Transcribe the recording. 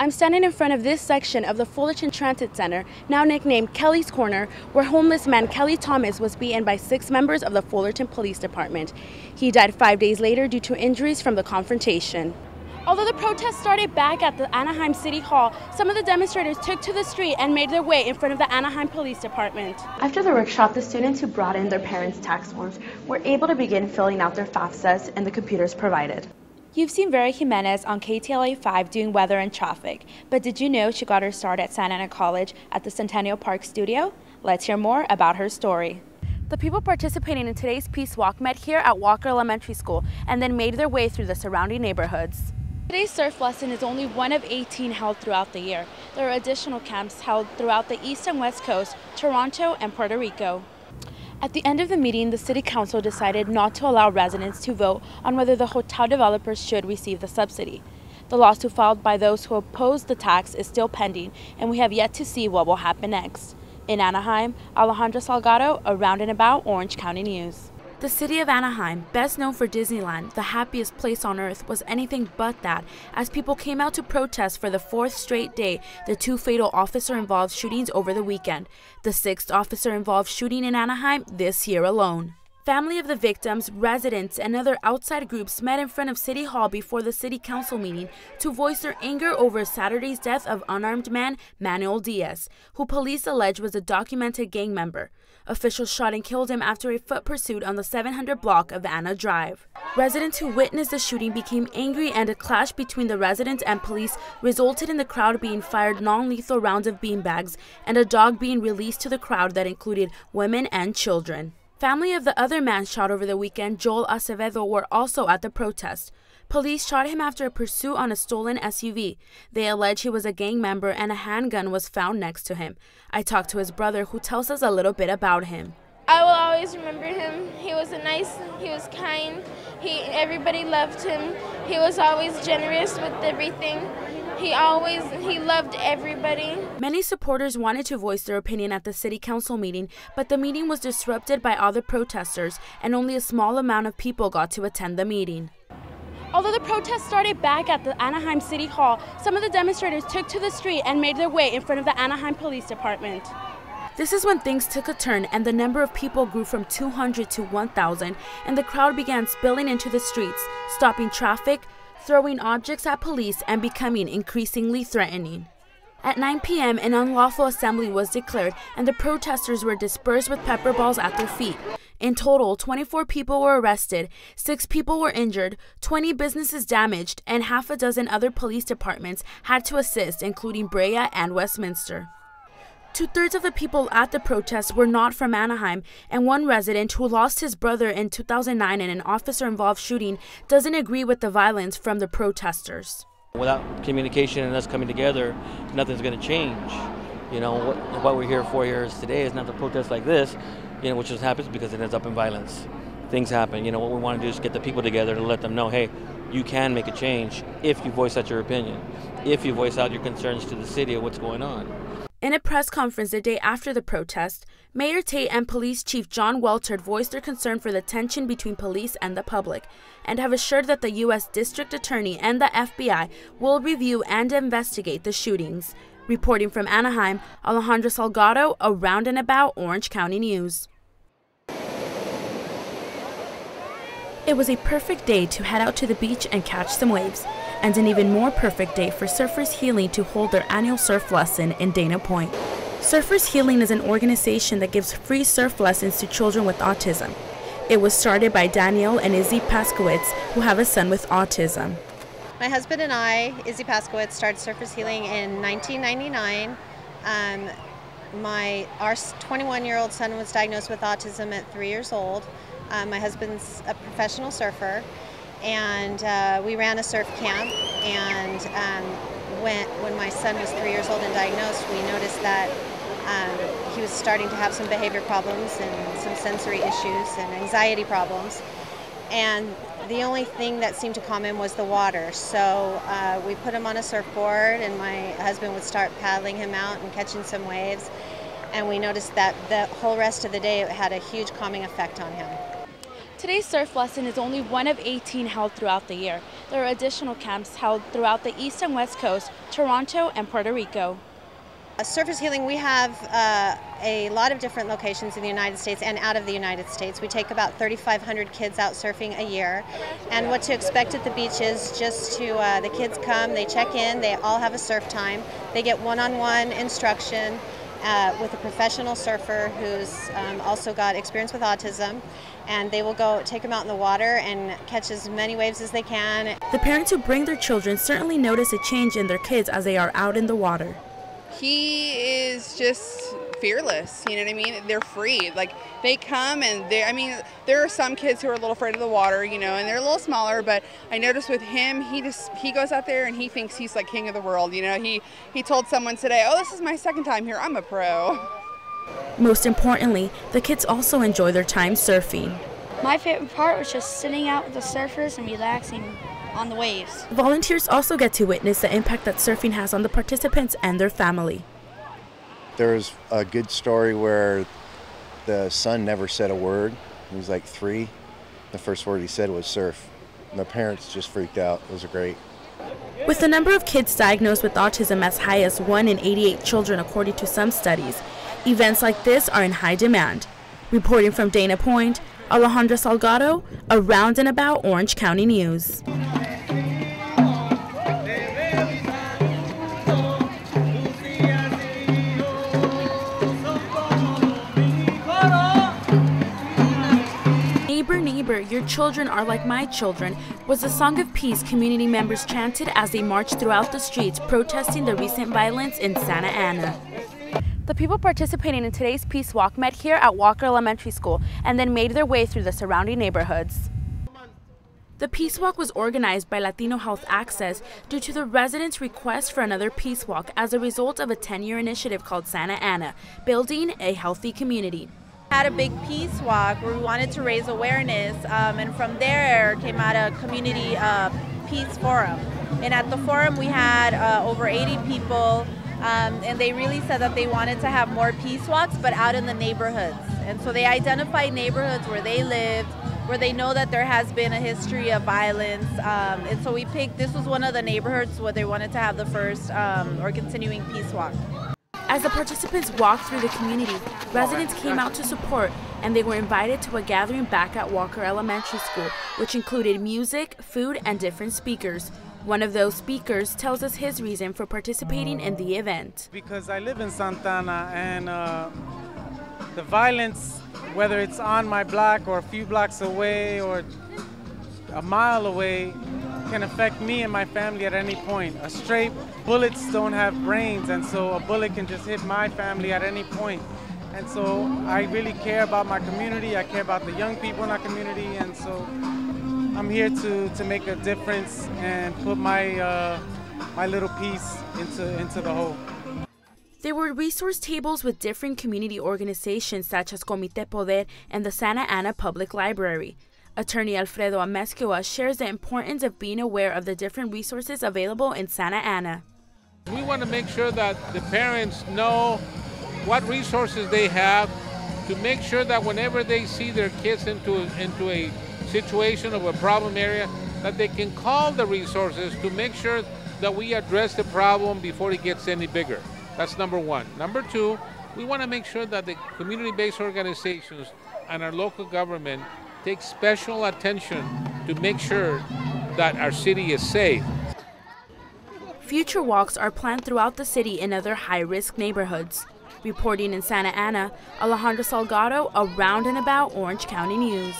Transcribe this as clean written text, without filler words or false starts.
I'm standing in front of this section of the Fullerton Transit Center, now nicknamed Kelly's Corner, where homeless man Kelly Thomas was beaten by 6 members of the Fullerton Police Department. He died 5 days later due to injuries from the confrontation. Although the protest started back at the Anaheim City Hall, some of the demonstrators took to the street and made their way in front of the Anaheim Police Department. After the workshop, the students who brought in their parents' tax forms were able to begin filling out their FAFSAs and the computers provided. You've seen Vera Jimenez on KTLA 5 doing weather and traffic, but did you know she got her start at Santa Ana College at the Centennial Park studio? Let's hear more about her story. The people participating in today's Peace Walk met here at Walker Elementary School and then made their way through the surrounding neighborhoods. Today's surf lesson is only one of 18 held throughout the year. There are additional camps held throughout the East and West Coast, Toronto, and Puerto Rico. At the end of the meeting, the City Council decided not to allow residents to vote on whether the hotel developers should receive the subsidy. The lawsuit filed by those who oppose the tax is still pending, and we have yet to see what will happen next. In Anaheim, Alejandra Salgado, Around and About Orange County News. The city of Anaheim, best known for Disneyland, the happiest place on earth, was anything but that as people came out to protest for the 4th straight day the 2 fatal officer-involved shootings over the weekend, the 6th officer-involved shooting in Anaheim this year alone. Family of the victims, residents, and other outside groups met in front of City Hall before the City Council meeting to voice their anger over Saturday's death of unarmed man Manuel Diaz, who police allege was a documented gang member. Officials shot and killed him after a foot pursuit on the 700 block of Anna Drive. Residents who witnessed the shooting became angry, and a clash between the residents and police resulted in the crowd being fired non-lethal rounds of beanbags and a dog being released to the crowd that included women and children. Family of the other man shot over the weekend, Joel Acevedo, were also at the protest. Police shot him after a pursuit on a stolen SUV. They allege he was a gang member and a handgun was found next to him. I talked to his brother, who tells us a little bit about him. I will always remember him. He was he was kind. Everybody loved him. He was always generous with everything. He loved everybody. Many supporters wanted to voice their opinion at the City Council meeting, but the meeting was disrupted by other protesters, and only a small amount of people got to attend the meeting. Although the protest started back at the Anaheim City Hall, some of the demonstrators took to the street and made their way in front of the Anaheim Police Department. This is when things took a turn and the number of people grew from 200 to 1,000, and the crowd began spilling into the streets, stopping traffic, throwing objects at police, and becoming increasingly threatening. At 9 p.m., an unlawful assembly was declared, and the protesters were dispersed with pepper balls at their feet. In total, 24 people were arrested, 6 people were injured, 20 businesses damaged, and half a dozen other police departments had to assist, including Brea and Westminster. 2/3 of the people at the protest were not from Anaheim, and one resident who lost his brother in 2009 in an officer-involved shooting doesn't agree with the violence from the protesters. Without communication and us coming together, nothing's going to change. You know, what we're here for here is today is not to protest like this, you know, which just happens because it ends up in violence. Things happen. You know, what we want to do is get the people together to let them know, hey, you can make a change if you voice out your opinion, if you voice out your concerns to the city of what's going on. In a press conference the day after the protest, Mayor Tate and Police Chief John Welterd voiced their concern for the tension between police and the public, and have assured that the U.S. District Attorney and the FBI will review and investigate the shootings. Reporting from Anaheim, Alejandra Salgado, Around and About Orange County News. It was a perfect day to head out to the beach and catch some waves, and an even more perfect day for Surfers Healing to hold their annual surf lesson in Dana Point. Surfers Healing is an organization that gives free surf lessons to children with autism. It was started by Danielle and Izzy Paskowitz, who have a son with autism. My husband and I, Izzy Paskowitz, started Surfers Healing in 1999. Our 21-year-old son was diagnosed with autism at 3 years old. My husband's a professional surfer, and we ran a surf camp, and when my son was 3 years old and diagnosed, we noticed that he was starting to have some behavior problems and some sensory issues and anxiety problems, and the only thing that seemed to calm him was the water. So we put him on a surfboard, and my husband would start paddling him out and catching some waves, and we noticed that the whole rest of the day it had a huge calming effect on him. Today's surf lesson is only one of 18 held throughout the year. There are additional camps held throughout the East and West Coast, Toronto, and Puerto Rico. Surfers Healing, we have a lot of different locations in the United States and out of the United States. We take about 3,500 kids out surfing a year. And what to expect at the beach is just to, the kids come, they check in, they all have a surf time. They get one-on-one instruction with a professional surfer who's also got experience with autism. And they will go take them out in the water and catch as many waves as they can. The parents who bring their children certainly notice a change in their kids as they are out in the water. He is just fearless, you know what I mean? They're free. Like, they come and there are some kids who are a little afraid of the water, you know, and they're a little smaller, but I noticed with him, he goes out there and he thinks he's like king of the world, you know. He told someone today, "Oh, this is my second time here. I'm a pro." Most importantly, the kids also enjoy their time surfing. My favorite part was just sitting out with the surfers and relaxing on the waves. Volunteers also get to witness the impact that surfing has on the participants and their family. There was a good story where the son never said a word. He was like 3. The first word he said was surf. And the parents just freaked out. It was great. With the number of kids diagnosed with autism as high as 1 in 88 children according to some studies, events like this are in high demand. Reporting from Dana Point, Alejandra Salgado, Around and About Orange County News. Neighbor, neighbor, your children are like my children was the song of peace community members chanted as they marched throughout the streets protesting the recent violence in Santa Ana. The people participating in today's Peace Walk met here at Walker Elementary School and then made their way through the surrounding neighborhoods. The Peace Walk was organized by Latino Health Access due to the residents' request for another Peace Walk as a result of a 10-year initiative called Santa Ana, Building a Healthy Community. Had a big peace walk where we wanted to raise awareness, and from there came out a community peace forum. And at the forum we had over 80 people, and they really said that they wanted to have more peace walks, but out in the neighborhoods. And so they identified neighborhoods where they lived, where they know that there has been a history of violence. And so we picked, this was one of the neighborhoods where they wanted to have the first or continuing peace walk. As the participants walked through the community, residents came out to support, and they were invited to a gathering back at Walker Elementary School, which included music, food, and different speakers. One of those speakers tells us his reason for participating in the event. Because I live in Santa Ana, and the violence, whether it's on my block or a few blocks away or a mile away, can affect me and my family at any point. Bullets don't have brains, and so a bullet can just hit my family at any point. And so I really care about my community, I care about the young people in our community, and so I'm here to make a difference and put my my little piece into the whole. There were resource tables with different community organizations such as Comité Poder and the Santa Ana Public Library. Attorney Alfredo Amezcua shares the importance of being aware of the different resources available in Santa Ana. We want to make sure that the parents know what resources they have to make sure that whenever they see their kids into a situation of a problem area, that they can call the resources to make sure that we address the problem before it gets any bigger. That's number one. Number two, we want to make sure that the community-based organizations and our local government take special attention to make sure that our city is safe. Future walks are planned throughout the city in other high-risk neighborhoods. Reporting in Santa Ana, Alejandra Salgado, Around and About Orange County News.